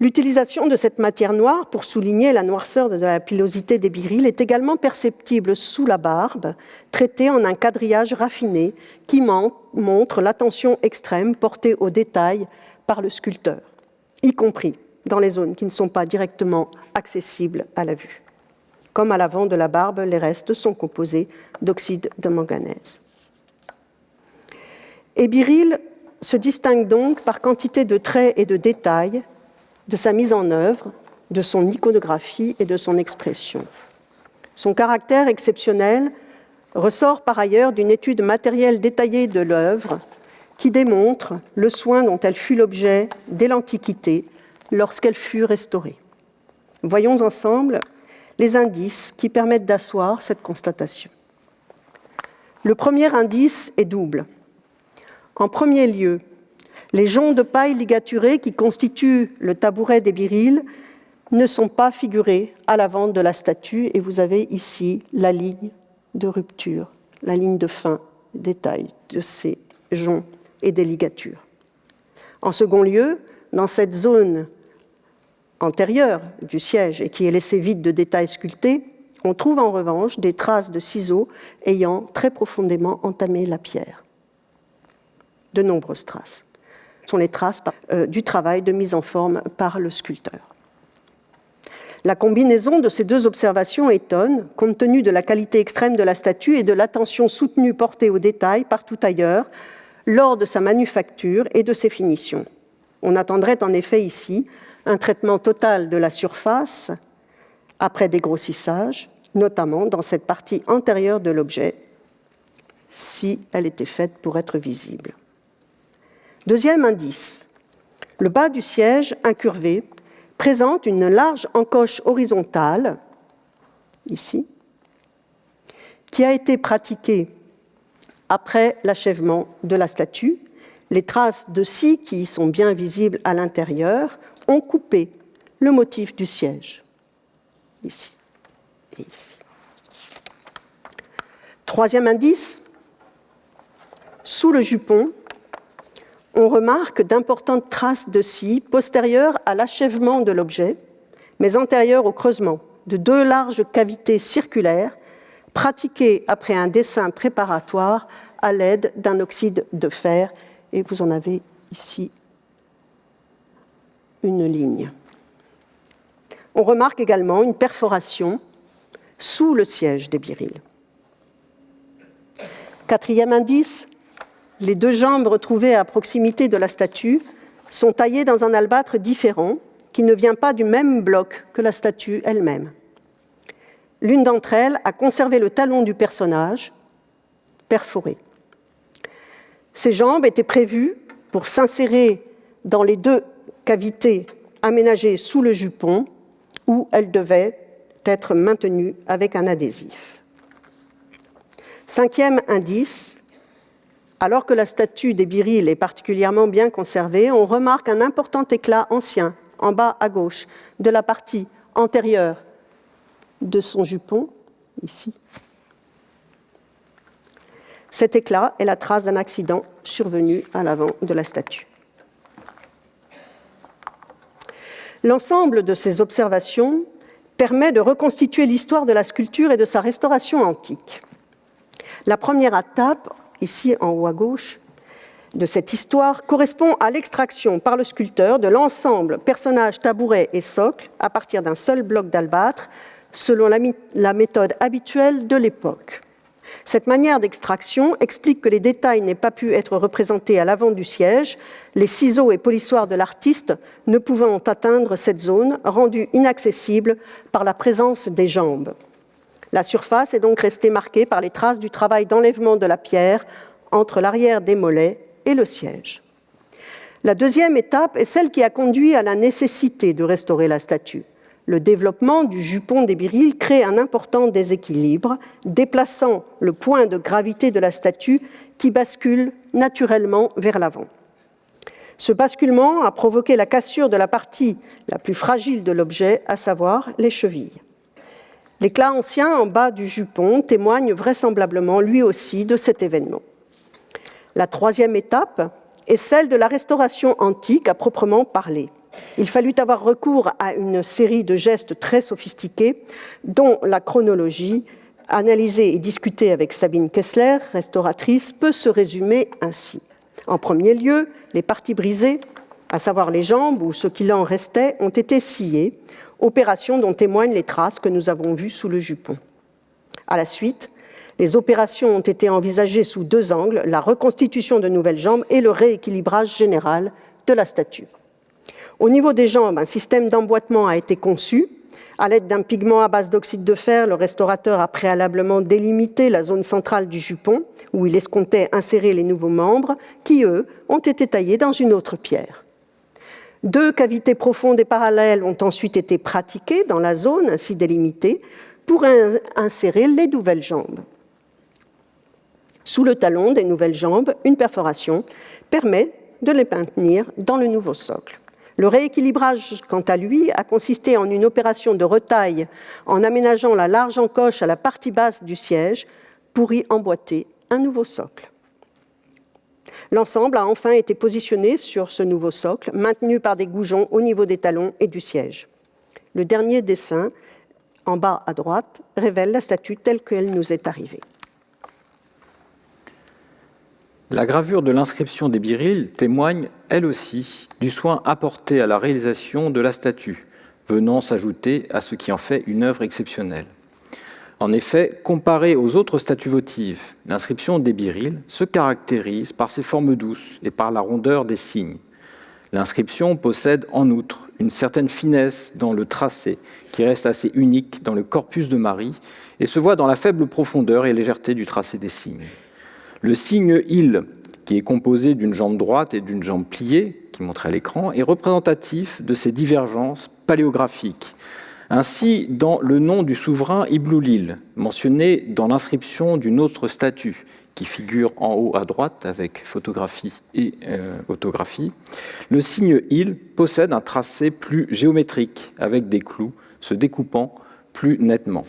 L'utilisation de cette matière noire pour souligner la noirceur de la pilosité des béryls est également perceptible sous la barbe, traitée en un quadrillage raffiné qui montre l'attention extrême portée aux détails par le sculpteur, y compris dans les zones qui ne sont pas directement accessibles à la vue. Comme à l'avant de la barbe, les restes sont composés d'oxyde de manganèse. Et béryl se distingue donc par quantité de traits et de détails de sa mise en œuvre, de son iconographie et de son expression. Son caractère exceptionnel ressort par ailleurs d'une étude matérielle détaillée de l'œuvre qui démontre le soin dont elle fut l'objet dès l'Antiquité lorsqu'elle fut restaurée. Voyons ensemble les indices qui permettent d'asseoir cette constatation. Le premier indice est double. En premier lieu, les joncs de paille ligaturés qui constituent le tabouret des Biriles ne sont pas figurés à l'avant de la statue et vous avez ici la ligne de rupture, la ligne de fin des tailles de ces joncs et des ligatures. En second lieu, dans cette zone antérieure du siège et qui est laissée vide de détails sculptés, on trouve en revanche des traces de ciseaux ayant très profondément entamé la pierre. De nombreuses traces. Ce sont les traces du travail de mise en forme par le sculpteur. La combinaison de ces deux observations étonne, compte tenu de la qualité extrême de la statue et de l'attention soutenue portée aux détails partout ailleurs, lors de sa manufacture et de ses finitions. On attendrait en effet ici un traitement total de la surface après dégrossissage, notamment dans cette partie antérieure de l'objet, si elle était faite pour être visible. Deuxième indice, le bas du siège incurvé présente une large encoche horizontale, ici, qui a été pratiquée après l'achèvement de la statue. Les traces de scie, qui sont bien visibles à l'intérieur, ont coupé le motif du siège, ici et ici. Troisième indice, sous le jupon, on remarque d'importantes traces de scie postérieures à l'achèvement de l'objet, mais antérieures au creusement, de deux larges cavités circulaires pratiquées après un dessin préparatoire à l'aide d'un oxyde de fer. Et vous en avez ici une ligne. On remarque également une perforation sous le siège des Biriles. Quatrième indice, les deux jambes retrouvées à proximité de la statue sont taillées dans un albâtre différent qui ne vient pas du même bloc que la statue elle-même. L'une d'entre elles a conservé le talon du personnage perforé. Ces jambes étaient prévues pour s'insérer dans les deux cavités aménagées sous le jupon où elles devaient être maintenues avec un adhésif. Cinquième indice, alors que la statue des Biriles est particulièrement bien conservée, on remarque un important éclat ancien, en bas à gauche, de la partie antérieure de son jupon, ici. Cet éclat est la trace d'un accident survenu à l'avant de la statue. L'ensemble de ces observations permet de reconstituer l'histoire de la sculpture et de sa restauration antique. La première étape, ici en haut à gauche, de cette histoire correspond à l'extraction par le sculpteur de l'ensemble personnage, tabouret et socle à partir d'un seul bloc d'albâtre selon la méthode habituelle de l'époque. Cette manière d'extraction explique que les détails n'aient pas pu être représentés à l'avant du siège, les ciseaux et polissoirs de l'artiste ne pouvant atteindre cette zone, rendue inaccessible par la présence des jambes. La surface est donc restée marquée par les traces du travail d'enlèvement de la pierre entre l'arrière des mollets et le siège. La deuxième étape est celle qui a conduit à la nécessité de restaurer la statue. Le développement du jupon des Biriles crée un important déséquilibre, déplaçant le point de gravité de la statue qui bascule naturellement vers l'avant. Ce basculement a provoqué la cassure de la partie la plus fragile de l'objet, à savoir les chevilles. L'éclat ancien en bas du jupon témoigne vraisemblablement lui aussi de cet événement. La troisième étape est celle de la restauration antique à proprement parler. Il fallut avoir recours à une série de gestes très sophistiqués dont la chronologie, analysée et discutée avec Sabine Kessler, restauratrice, peut se résumer ainsi. En premier lieu, les parties brisées, à savoir les jambes ou ce qu'il en restait, ont été sciées, opération dont témoignent les traces que nous avons vues sous le jupon. À la suite, les opérations ont été envisagées sous deux angles, la reconstitution de nouvelles jambes et le rééquilibrage général de la statue. Au niveau des jambes, un système d'emboîtement a été conçu. À l'aide d'un pigment à base d'oxyde de fer, le restaurateur a préalablement délimité la zone centrale du jupon, où il escomptait insérer les nouveaux membres, qui, eux, ont été taillés dans une autre pierre. 2 cavités profondes et parallèles ont ensuite été pratiquées dans la zone ainsi délimitée pour insérer les nouvelles jambes. Sous le talon des nouvelles jambes, une perforation permet de les maintenir dans le nouveau socle. Le rééquilibrage, quant à lui, a consisté en une opération de retaille en aménageant la large encoche à la partie basse du siège pour y emboîter un nouveau socle. L'ensemble a enfin été positionné sur ce nouveau socle, maintenu par des goujons au niveau des talons et du siège. Le dernier dessin, en bas à droite, révèle la statue telle qu'elle nous est arrivée. La gravure de l'inscription des Biriles témoigne, elle aussi, du soin apporté à la réalisation de la statue, venant s'ajouter à ce qui en fait une œuvre exceptionnelle. En effet, comparée aux autres statues votives, l'inscription des Biriles se caractérise par ses formes douces et par la rondeur des signes. L'inscription possède en outre une certaine finesse dans le tracé qui reste assez unique dans le corpus de Marie et se voit dans la faible profondeur et légèreté du tracé des signes. Le signe « il », qui est composé d'une jambe droite et d'une jambe pliée, qui montre à l'écran, est représentatif de ces divergences paléographiques. Ainsi, dans le nom du souverain Iblulil, mentionné dans l'inscription d'une autre statue, qui figure en haut à droite avec photographie et autographie, le signe « il » possède un tracé plus géométrique, avec des clous se découpant plus nettement.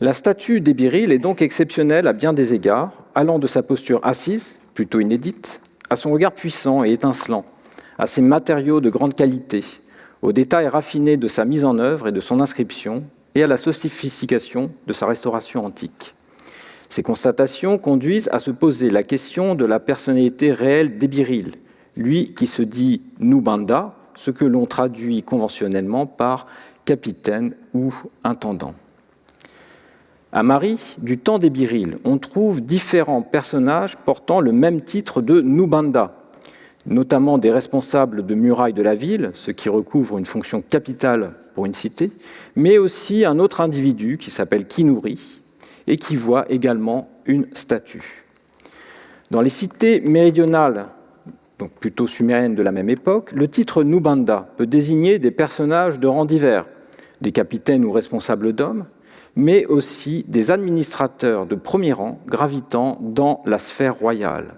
La statue des Biriles est donc exceptionnelle à bien des égards, allant de sa posture assise, plutôt inédite, à son regard puissant et étincelant, à ses matériaux de grande qualité, aux détails raffinés de sa mise en œuvre et de son inscription, et à la sophistication de sa restauration antique. Ces constatations conduisent à se poser la question de la personnalité réelle des Biriles, lui qui se dit Nubanda, ce que l'on traduit conventionnellement par capitaine ou intendant. À Marie, du temps des Biriles, on trouve différents personnages portant le même titre de Nubanda, notamment des responsables de murailles de la ville, ce qui recouvre une fonction capitale pour une cité, mais aussi un autre individu qui s'appelle Kinuri et qui voit également une statue. Dans les cités méridionales, donc plutôt sumériennes de la même époque, le titre Nubanda peut désigner des personnages de rang divers, des capitaines ou responsables d'hommes, mais aussi des administrateurs de premier rang gravitant dans la sphère royale.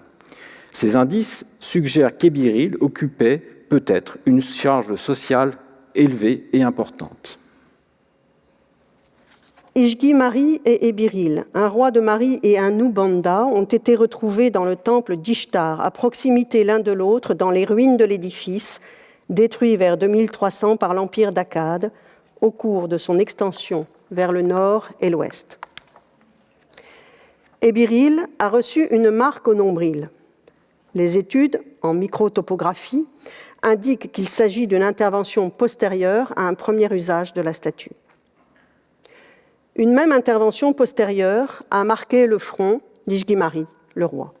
Ces indices suggèrent qu'Ébiril occupait peut-être une charge sociale élevée et importante. Ishgi-Mari et Ébiril, un roi de Mari et un Nubanda, ont été retrouvés dans le temple d'Ishtar, à proximité l'un de l'autre dans les ruines de l'édifice, détruit vers 2300 par l'empire d'Akkad, au cours de son extension vers le nord et l'ouest. Ébiril a reçu une marque au nombril. Les études en microtopographie indiquent qu'il s'agit d'une intervention postérieure à un premier usage de la statue. Une même intervention postérieure a marqué le front d'Ishgi-Mari, le roi.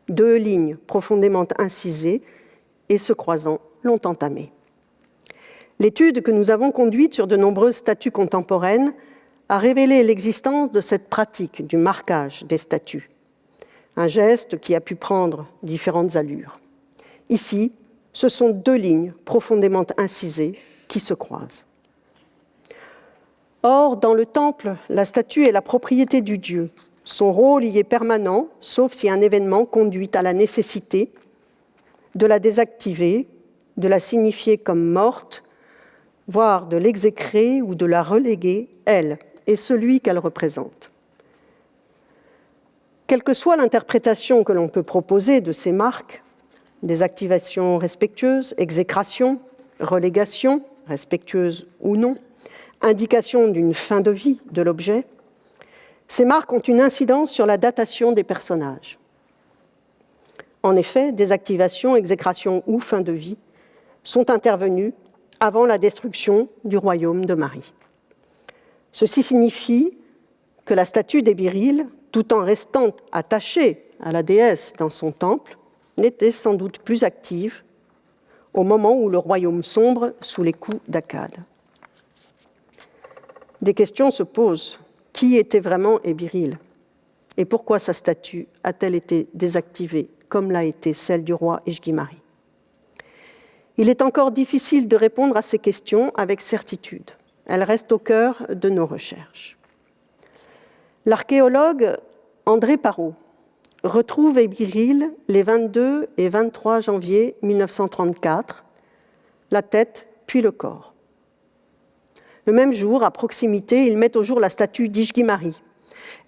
2 lignes profondément incisées et se croisant l'ont entamé. L'étude que nous avons conduite sur de nombreuses statues contemporaines a révélé l'existence de cette pratique du marquage des statues, un geste qui a pu prendre différentes allures. Ici, ce sont 2 lignes profondément incisées qui se croisent. Or, dans le temple, la statue est la propriété du dieu. Son rôle y est permanent, sauf si un événement conduit à la nécessité de la désactiver, de la signifier comme morte, voire de l'exécrer ou de la reléguer, elle et celui qu'elle représente. Quelle que soit l'interprétation que l'on peut proposer de ces marques, désactivation respectueuse, exécration, relégation, respectueuse ou non, indication d'une fin de vie de l'objet, ces marques ont une incidence sur la datation des personnages. En effet, désactivation, exécration ou fin de vie sont intervenues avant la destruction du royaume de Marie. Ceci signifie que la statue d'Ébiril, tout en restant attachée à la déesse dans son temple, n'était sans doute plus active au moment où le royaume sombre sous les coups d'Akkad. Des questions se posent. Qui était vraiment Ébiril? Et pourquoi sa statue a-t-elle été désactivée, comme l'a été celle du roi Eshgimari? Il est encore difficile de répondre à ces questions avec certitude. Elles restent au cœur de nos recherches. L'archéologue André Parrot retrouve Ébiril les 22 et 23 janvier 1934, la tête puis le corps. Le même jour, à proximité, il met au jour la statue d'Ishgimari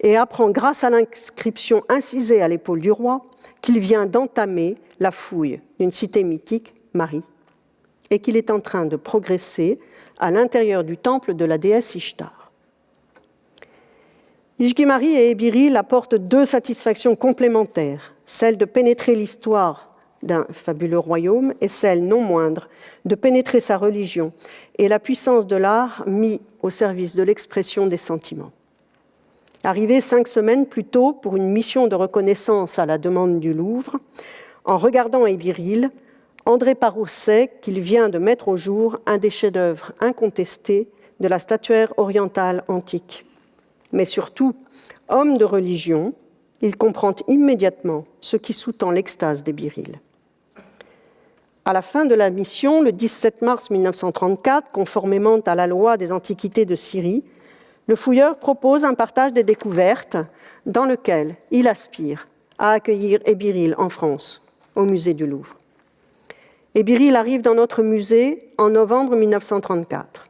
et apprend, grâce à l'inscription incisée à l'épaule du roi, qu'il vient d'entamer la fouille d'une cité mythique, Mari, et qu'il est en train de progresser à l'intérieur du temple de la déesse Ishtar. Ishgimari et Ébiril apportent deux satisfactions complémentaires, celle de pénétrer l'histoire d'un fabuleux royaume et celle, non moindre, de pénétrer sa religion et la puissance de l'art mis au service de l'expression des sentiments. Arrivé 5 semaines plus tôt pour une mission de reconnaissance à la demande du Louvre, en regardant Ébiril, André Parrot sait qu'il vient de mettre au jour un des chefs-d'œuvre incontestés de la statuaire orientale antique. Mais surtout, homme de religion, il comprend immédiatement ce qui sous-tend l'extase d'Ébiril. À la fin de la mission, le 17 mars 1934, conformément à la loi des antiquités de Syrie, le fouilleur propose un partage des découvertes dans lequel il aspire à accueillir Ébiril en France, au musée du Louvre. Ébiril arrive dans notre musée en novembre 1934.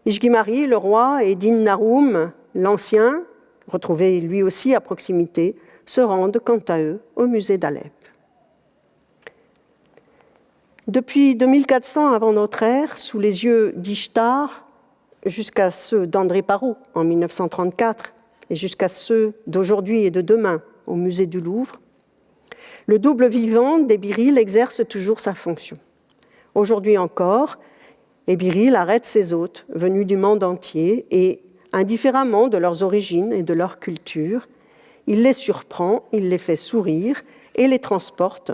Ishgimari, le roi, et Din Naroum, l'ancien, retrouvé lui aussi à proximité, se rendent quant à eux au musée d'Alep. Depuis 2400 avant notre ère, sous les yeux d'Ishtar, jusqu'à ceux d'André Parrot en 1934 et jusqu'à ceux d'aujourd'hui et de demain au musée du Louvre, le double vivant d'Ébiril exerce toujours sa fonction. Aujourd'hui encore, Ébiril arrête ses hôtes venus du monde entier et, indifféremment de leurs origines et de leur culture, il les surprend, il les fait sourire et les transporte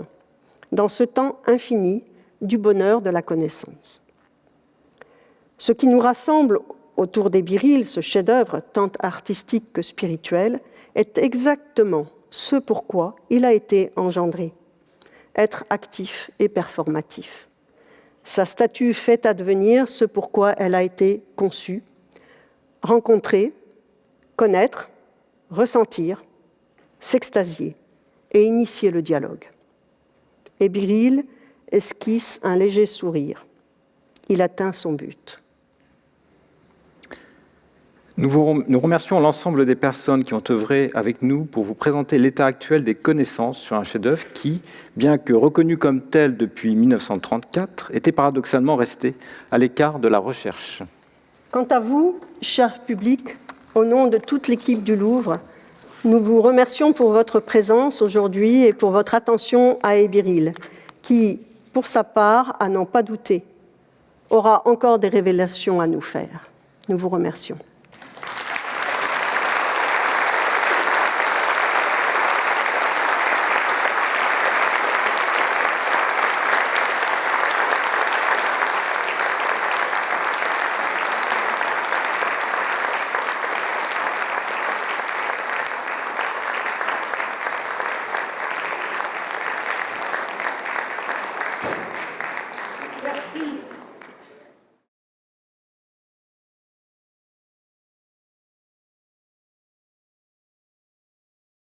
dans ce temps infini du bonheur de la connaissance. Ce qui nous rassemble autour d'Ébiril, ce chef-d'œuvre tant artistique que spirituel, est exactement ce pourquoi il a été engendré, être actif et performatif. Sa statue fait advenir ce pourquoi elle a été conçue, rencontrer, connaître, ressentir, s'extasier et initier le dialogue. Ébiril esquisse un léger sourire. Il atteint son but. Nous remercions l'ensemble des personnes qui ont œuvré avec nous pour vous présenter l'état actuel des connaissances sur un chef-d'œuvre qui, bien que reconnu comme tel depuis 1934, était paradoxalement resté à l'écart de la recherche. Quant à vous, cher public, au nom de toute l'équipe du Louvre, nous vous remercions pour votre présence aujourd'hui et pour votre attention à Ébiril, qui, pour sa part, à n'en pas douter, aura encore des révélations à nous faire. Nous vous remercions.